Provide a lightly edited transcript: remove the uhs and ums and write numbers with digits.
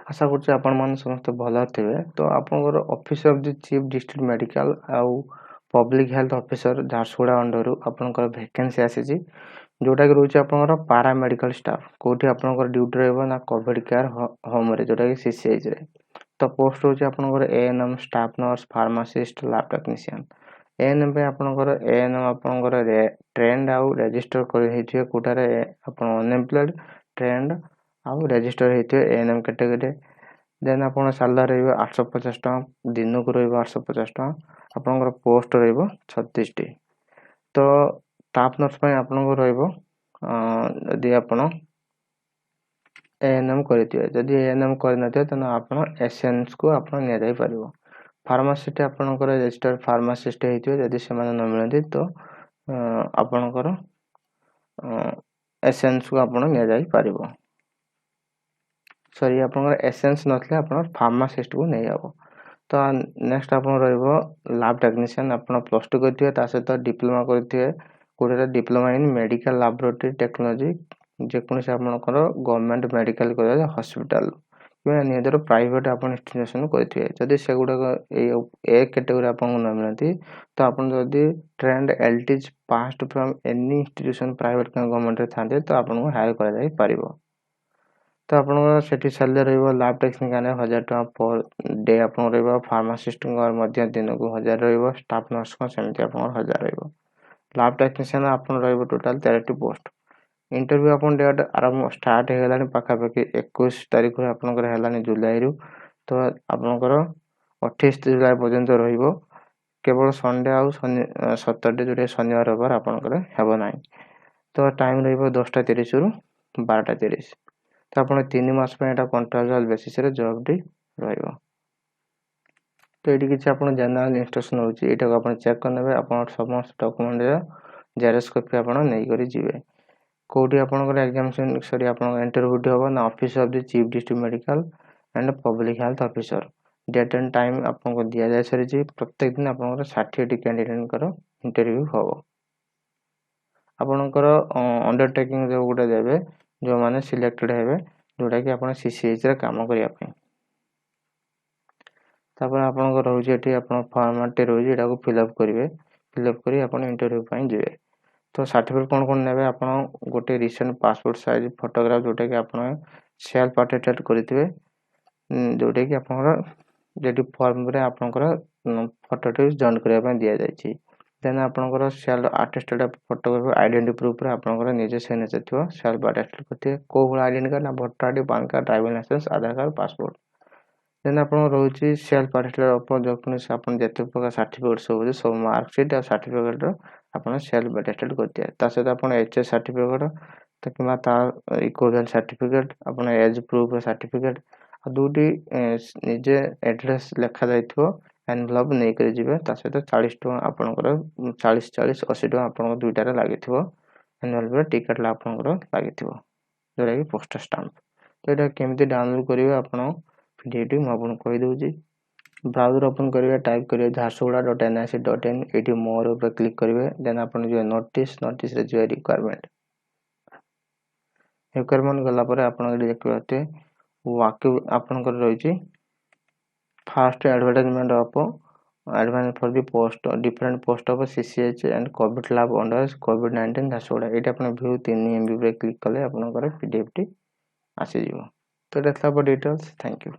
आशा करछि आपण माने समस्त भल थिबे। तो आपनकर office of the chief district medical आउ public health officer Jharsuguda under आपनकर वैकेंसी आसीछि जोटा कि रोचे आपनकर पैरामेडिकल स्टाफ कोठी आपनकर ड्यूटी रहबो ना कोविड केयर होम रे जोटा कि सीसीएच रे। तो पोस्ट होचे आपनकर ANM staff nurse pharmacist lab technician. ANM पे आपनकर एएनएम आपनकर ट्रेंड आउ रजिस्टर करि हेथिए कोठारे आपन अनएम्प्लॉयड ट्रेंड आउ रजिस्टर हेथिए एएनएम कैटेगरी। देन आपन सैलरी रहबो 850 टका दिन को रहबो 850 टका आपनकर पोस्ट रहबो 36 टी। तो स्टाफ नर्स पे आपनकर रहबो यदि आपन एएनएम करथिए जदि एएनएम करनथिए त आपन एसएनएस को आपन निया जाय परिबो। फार्मासिस्ट आपनकर रजिस्टर फार्मासिस्ट हेथिए जदि से माने न मिलथि तो आपनकर एसएनएस को आपन निया जाय परिबो। सॉरी आपनकर एसएनएस नथले आपन फार्मासिस्ट को नै जाबो। तो नेक्स्ट आपन रहबो लैब टेक्नीशियन आपन प्लस 2 करथिए ता सहित डिप्लोमा करथिए कोठे diploma in medical laboratory technology जे कोन से आपनकर गवर्नमेंट मेडिकल कॉलेज हॉस्पिटल कि निदर प्राइवेट आपन इंस्टीट्यूशन करथिए जदि से गुडा ए कैटेगरी आपन न मिलथि तो आपन जदि trained LTs passed from any institution private का गवर्नमेंट रे थांते तो आपन को हायर करा जाय परिबो। तो आपन सेठी सैलरी रहबो लैब टेक्नीशियन 1000 टका पर डे आपन रहबो फार्मासिस्ट मध्य दिन को 1000 रहबो स्टाफ नर्स को सेमति आपन 1000 रहबो। लैब टेक्नीशियन आपन रहबो टोटल 13 पोस्ट। इंटरव्यू आपन डेट आरंभ स्टार्ट हे गलानी पाखा पाखी 21 तारिख रे आपन कर हेलानी जुलाई रु। तो आपन कर 28 जुलाई पर्यंत रहइबो केवल संडे आउ सैटरडे जोटे शनिवार रविवार आपन कर हेबो नाही। तो टाइम रहइबो 10:30 रु 12:30। तो आपन 3 मास पे एटा कॉन्ट्रैक्चुअल बेसिस रे जॉब डी रहइबो। तो एटी किछ आपन जनरल इंस्ट्रक्शन होची एटा को आपन चेक करनेबे आपन समस्त डॉक्यूमेंट रे जेरॉक्स कॉपी आपन नै करी जिवे। कोठी आपनकर एग्जामिनेशन सॉरी आपन इंटरव्यू होबो ना office of the chief district medical and public health officer. Date and time आपनको दिया जाय सरी प्रत्येक दिन आपनकर 60 कैंडिडेट कर इंटरव्यू होबो। आपनकर अंडरटेकिंग जो गुडा देबे जो माने सिलेक्टेड हेबे जोटा कि आपन सीसीएच रे काम करिया पे। तापर आपनकर रहउची एठी आपन फॉर्मेट रहउची एटा को फिल अप करिवे फिल अप करी आपन इंटरव्यू पई जिवे। तो सर्टिफिकेट कोन नेबे आपन गोटे recent passport size photograph Jote कि आपन सेल्फ अटेस्टेड करथिबे जोटे कि आपन जेडी फॉर्म रे आपनकर फोटोटी जॉइन करिया पे दिया जायछि। देन आपनकर self attested photograph identity proof रे आपनकर निजे सिग्नेचर थियो सेल्फ अटेस्टेड करथिबे को भला आइडेंटिटी कार्ड ना voter ID PAN card driving licence Aadhaar card passport. Then आपन रहउछि सेल्फ अटेस्टेड अपन डॉक्यूमेंट्स आपन जते प्रकार सर्टिफिकेट सब मार्कशीट आ सर्टिफिकेट आपन सेल्फ अटेस्टेड करथिए ता सहित आपन एचएस सर्टिफिकेट तकिमा ता इक्विवेलेंट सर्टिफिकेट आपन एज प्रूफ सर्टिफिकेट आ दुटी निजे एड्रेस लिखा जायथिबो एनवेलप नै करि जिवे ता सहित 40 टका आपनकर 40 40 80 टका आपन दुईटा रे लागिथिबो एनवेलप रे टिकट ला आपनकर लागिथिबो जोरा कि पोस्टल स्टाम्प। तो एटा केमिति डाउनलोड करिवे आपन पीडीएफ म आपन कहि दउची। ब्राउजर ओपन करिवे टाइप करिवे jharsuguda.anm एठी मोर ऊपर क्लिक करिवे देन आपन जो नोटिस रे जो रिक्वायरमेंट गला परे आपन एठी देखिबाते वाक्य आपन कर रहिछि first advertisement of advance for the post different post of CCH and COVID lab under कोविड-19 झारसुगुड़ा एटा आपन व्यू 3 एमबी पे क्लिक कले आपन कर पीडीएफ टी आसी जिवो। तो एटा था डिटेल्स। Thank you.